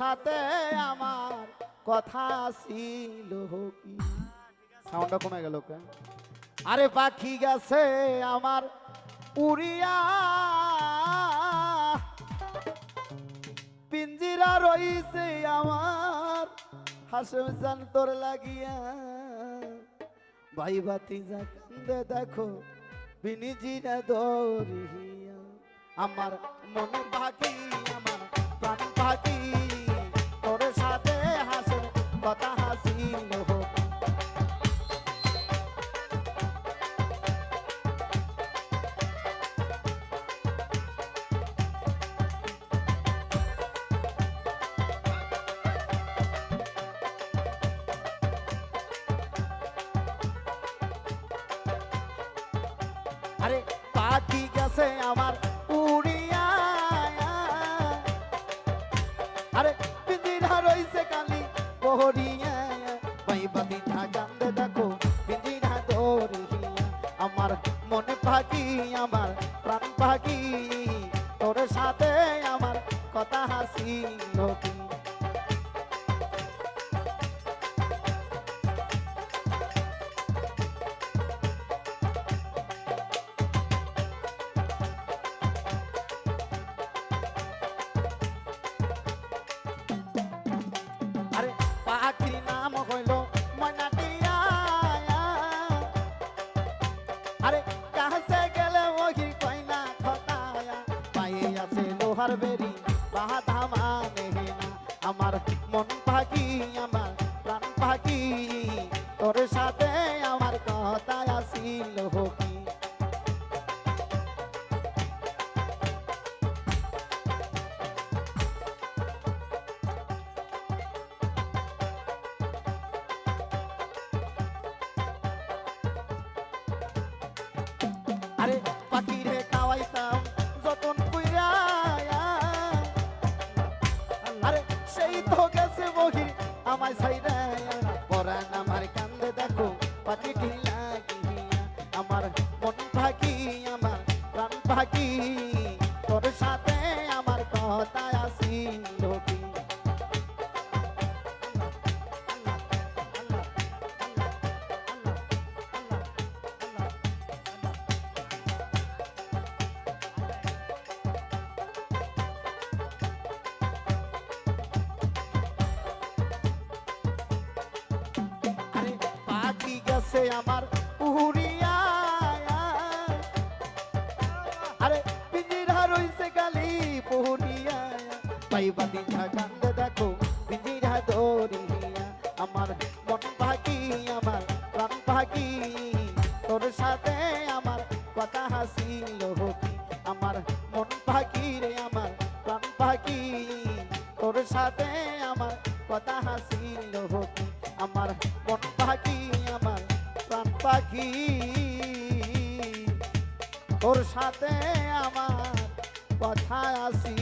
সাথে আমার কথা ছিল কি। সাউন্ডটা কমে গেল কেন? আরে পাখি গেছে আমার উড়িয়া, পিঞ্জিরা রইছে আমার হাসেম জান তোর লাগিয়া। ভাই বাতি যা কান্দে দেখো বিনিজিরা দরিয়া। আমার মনে পাখি আমার প্রাণ পাখি, তোর সাথে হাসের কথা হাসিল হোক। আরে পাখি গেছে আমার উড়িয়া, আরে পিঞ্জিরা রইছে কালি পহরিয়া। বাইবাদি না কান্দে দেখো পিঞ্জিরা দরিয়া। আমার মনে পাখি আমার প্রাণ পাখি, তোর সাথে আমার কথা হাসিল কি। আরে পাখির নাম হইল ময়নাটিয়া, আরে কাছে গেলে ওই কইনা খতায়া। পায়ে আছে লোহার বেরি বাধা মানে না। আমার মন পাখি আমার প্রাণ পাখি, তোর সাথে আমার কথা আসিল কি। আরে পাখি রে খাওয়াইতাম যতন কইরা, আরে সেই তো গেছে বহির আমায় ছাইরা। পরাণ আমার কান্দে দেখো পাখিটি লাগিয়া। আমার মন পাখি আমার প্রাণ পাখি, তোর সাথে আমার কথা আসিল কি। আরে পাখি গেছে আমার উড়িয়া, আরে পিঞ্জিরা রইছে কালি পহরিয়া। পাইবাদি না কান্দে দেখো পিঞ্জিরা দরিয়া। আমার মন পাখি আমার প্রাণ পাখি, তোর সাথে আমার কথা হাসিল কি। আমার মন পাখি রে আমার প্রাণ পাখি, তোর সাথে আমার কথা হাসিল কি। আমার মন পাখি আমার প্রাণ পাখি, তোর সাথে আমার কথা আসি।